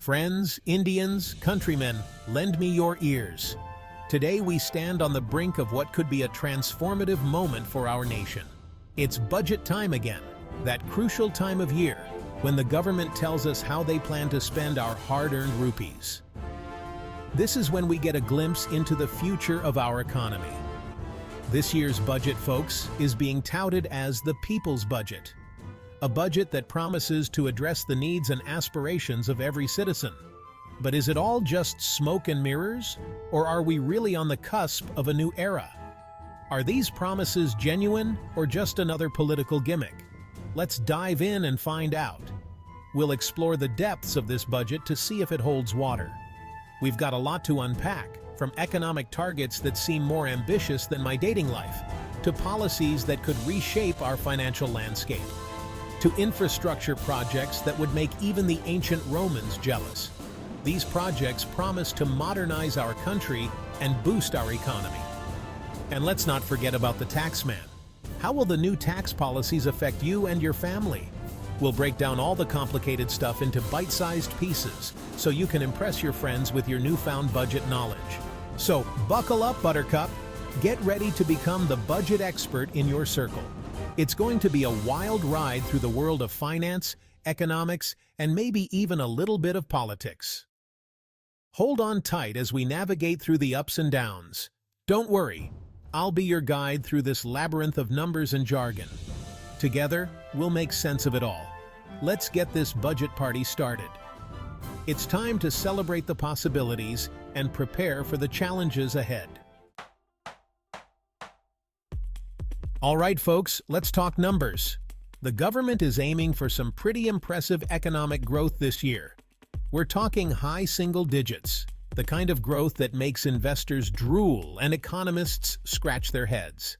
Friends, Indians, countrymen, lend me your ears. Today we stand on the brink of what could be a transformative moment for our nation. It's budget time again, that crucial time of year when the government tells us how they plan to spend our hard-earned rupees. This is when we get a glimpse into the future of our economy. This year's budget, folks, is being touted as the people's budget. A budget that promises to address the needs and aspirations of every citizen. But is it all just smoke and mirrors? Or are we really on the cusp of a new era? Are these promises genuine or just another political gimmick? Let's dive in and find out. We'll explore the depths of this budget to see if it holds water. We've got a lot to unpack, from economic targets that seem more ambitious than my dating life, to policies that could reshape our financial landscape, to infrastructure projects that would make even the ancient Romans jealous. These projects promise to modernize our country and boost our economy. And let's not forget about the taxman. How will the new tax policies affect you and your family? We'll break down all the complicated stuff into bite-sized pieces so you can impress your friends with your newfound budget knowledge. So buckle up, Buttercup. Get ready to become the budget expert in your circle. It's going to be a wild ride through the world of finance, economics, and maybe even a little bit of politics. Hold on tight as we navigate through the ups and downs. Don't worry, I'll be your guide through this labyrinth of numbers and jargon. Together, we'll make sense of it all. Let's get this budget party started. It's time to celebrate the possibilities and prepare for the challenges ahead. All right, folks, let's talk numbers. The government is aiming for some pretty impressive economic growth this year. We're talking high single digits, the kind of growth that makes investors drool and economists scratch their heads.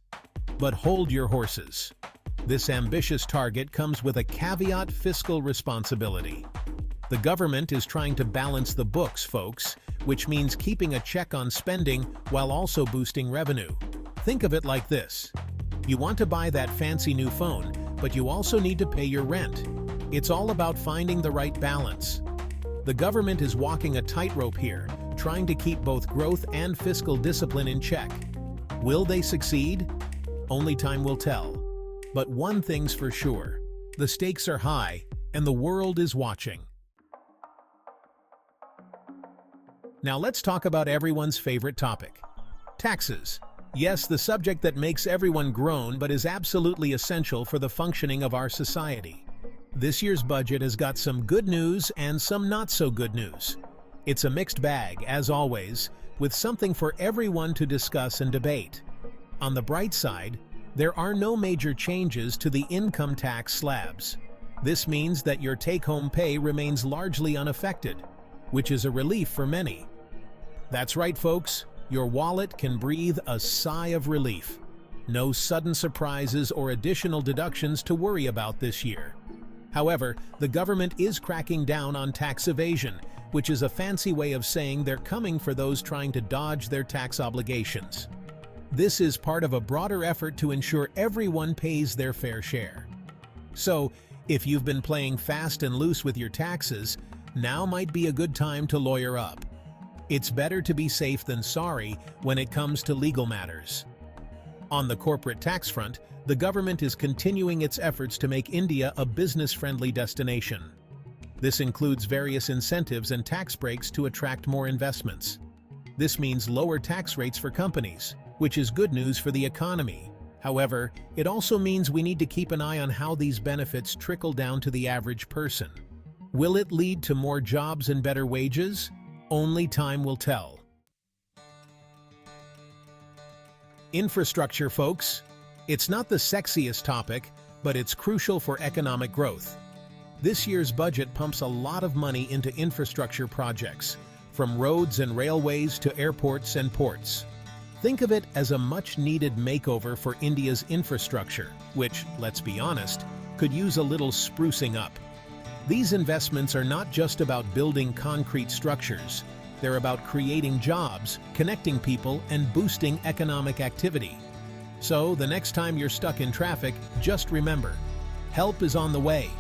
But hold your horses. This ambitious target comes with a caveat: fiscal responsibility. The government is trying to balance the books, folks, which means keeping a check on spending while also boosting revenue. Think of it like this. You want to buy that fancy new phone, but you also need to pay your rent. It's all about finding the right balance. The government is walking a tightrope here, trying to keep both growth and fiscal discipline in check. Will they succeed? Only time will tell. But one thing's for sure, the stakes are high, and the world is watching. Now let's talk about everyone's favorite topic: taxes. Yes, the subject that makes everyone groan but is absolutely essential for the functioning of our society. This year's budget has got some good news and some not so good news. It's a mixed bag, as always, with something for everyone to discuss and debate. On the bright side, there are no major changes to the income tax slabs. This means that your take-home pay remains largely unaffected, which is a relief for many. That's right, folks. Your wallet can breathe a sigh of relief. No sudden surprises or additional deductions to worry about this year. However, the government is cracking down on tax evasion, which is a fancy way of saying they're coming for those trying to dodge their tax obligations. This is part of a broader effort to ensure everyone pays their fair share. So, if you've been playing fast and loose with your taxes, now might be a good time to lawyer up. It's better to be safe than sorry when it comes to legal matters. On the corporate tax front, the government is continuing its efforts to make India a business-friendly destination. This includes various incentives and tax breaks to attract more investments. This means lower tax rates for companies, which is good news for the economy. However, it also means we need to keep an eye on how these benefits trickle down to the average person. Will it lead to more jobs and better wages? Only time will tell. Infrastructure, folks. It's not the sexiest topic, but it's crucial for economic growth. This year's budget pumps a lot of money into infrastructure projects, from roads and railways to airports and ports. Think of it as a much-needed makeover for India's infrastructure, which, let's be honest, could use a little sprucing up. These investments are not just about building concrete structures. They're about creating jobs, connecting people, and boosting economic activity. So, the next time you're stuck in traffic, just remember, help is on the way.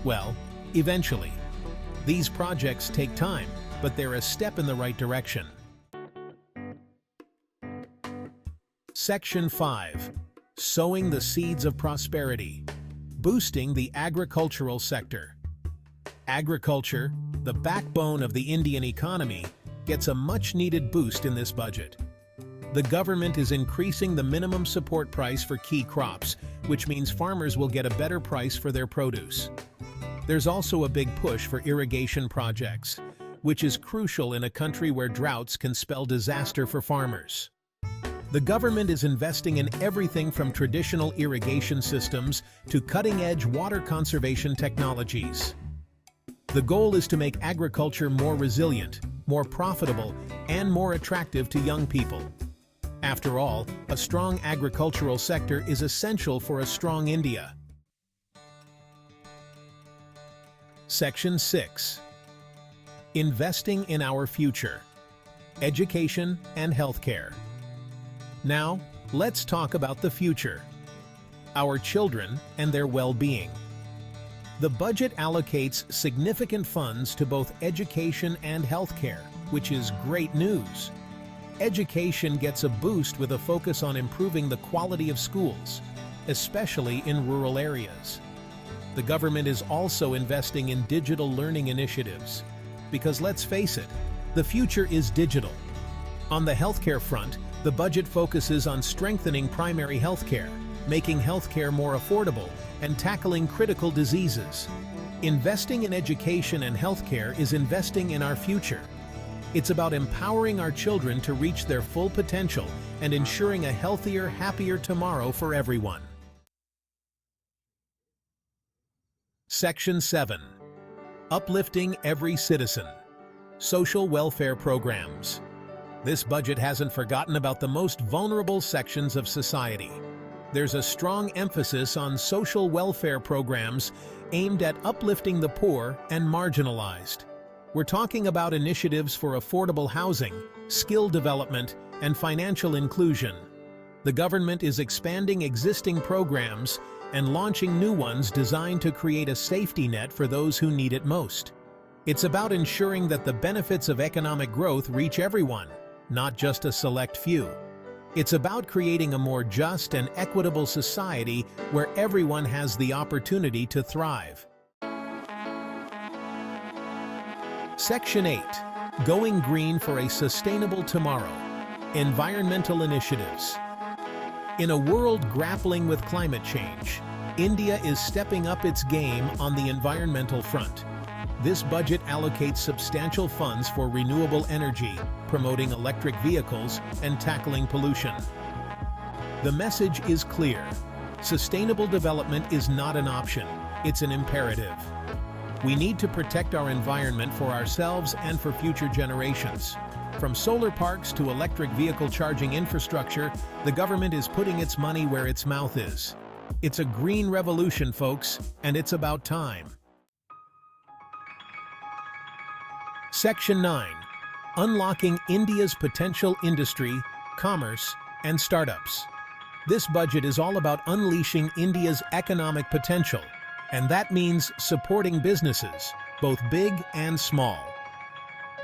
Well, eventually. These projects take time, but they're a step in the right direction. Section 5. Sowing the seeds of prosperity. Boosting the agricultural sector. Agriculture, the backbone of the Indian economy, gets a much-needed boost in this budget. The government is increasing the minimum support price for key crops, which means farmers will get a better price for their produce. There's also a big push for irrigation projects, which is crucial in a country where droughts can spell disaster for farmers. The government is investing in everything from traditional irrigation systems to cutting-edge water conservation technologies. The goal is to make agriculture more resilient, more profitable, and more attractive to young people. After all, a strong agricultural sector is essential for a strong India. Section 6. Investing in our future. Education and healthcare. Now, let's talk about the future. Our children and their well-being. The budget allocates significant funds to both education and healthcare, which is great news. Education gets a boost with a focus on improving the quality of schools, especially in rural areas. The government is also investing in digital learning initiatives, because let's face it, the future is digital. On the healthcare front, the budget focuses on strengthening primary healthcare, making healthcare more affordable, and tackling critical diseases. Investing in education and healthcare is investing in our future. It's about empowering our children to reach their full potential and ensuring a healthier, happier tomorrow for everyone. Section 7. Uplifting every citizen. Social welfare programs. This budget hasn't forgotten about the most vulnerable sections of society. There's a strong emphasis on social welfare programs aimed at uplifting the poor and marginalized. We're talking about initiatives for affordable housing, skill development, and financial inclusion. The government is expanding existing programs and launching new ones designed to create a safety net for those who need it most. It's about ensuring that the benefits of economic growth reach everyone, not just a select few. It's about creating a more just and equitable society where everyone has the opportunity to thrive. Section 8. Going green for a sustainable tomorrow. Environmental initiatives. In a world grappling with climate change, India is stepping up its game on the environmental front. This budget allocates substantial funds for renewable energy, promoting electric vehicles, and tackling pollution. The message is clear. Sustainable development is not an option, it's an imperative. We need to protect our environment for ourselves and for future generations. From solar parks to electric vehicle charging infrastructure, the government is putting its money where its mouth is. It's a green revolution, folks, and it's about time. Section 9. Unlocking India's potential industry, commerce, and startups. This budget is all about unleashing India's economic potential, and that means supporting businesses, both big and small.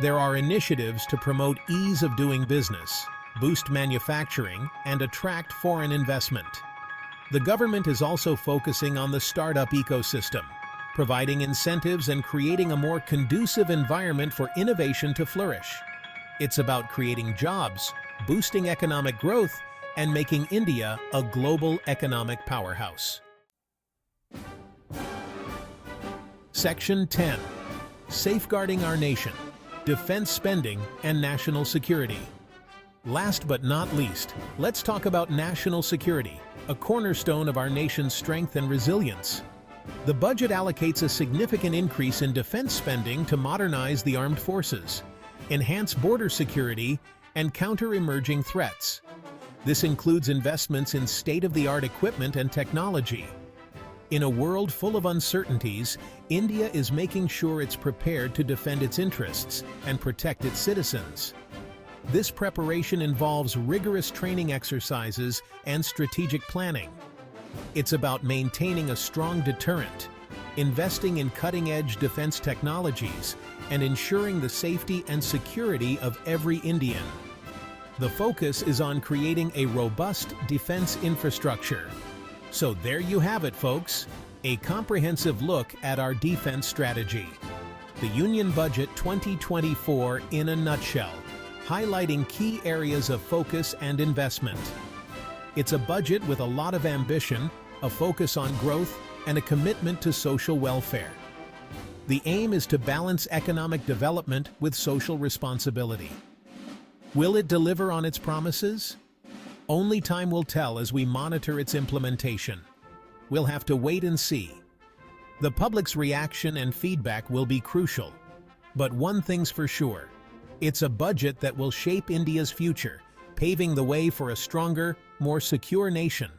There are initiatives to promote ease of doing business, boost manufacturing, and attract foreign investment. The government is also focusing on the startup ecosystem, providing incentives and creating a more conducive environment for innovation to flourish. It's about creating jobs, boosting economic growth, and making India a global economic powerhouse. Section 10. Safeguarding our nation, defense spending, and national security. Last but not least, let's talk about national security, a cornerstone of our nation's strength and resilience. The budget allocates a significant increase in defense spending to modernize the armed forces, enhance border security, and counter emerging threats. This includes investments in state-of-the-art equipment and technology. In a world full of uncertainties, India is making sure it's prepared to defend its interests and protect its citizens. This preparation involves rigorous training exercises and strategic planning. It's about maintaining a strong deterrent, investing in cutting-edge defense technologies, and ensuring the safety and security of every Indian. The focus is on creating a robust defense infrastructure. So there you have it, folks, a comprehensive look at our defense strategy. The Union Budget 2024 in a nutshell, highlighting key areas of focus and investment. It's a budget with a lot of ambition, a focus on growth, and a commitment to social welfare. The aim is to balance economic development with social responsibility. Will it deliver on its promises? Only time will tell as we monitor its implementation. We'll have to wait and see. The public's reaction and feedback will be crucial. But one thing's for sure, it's a budget that will shape India's future, paving the way for a stronger, more secure nation.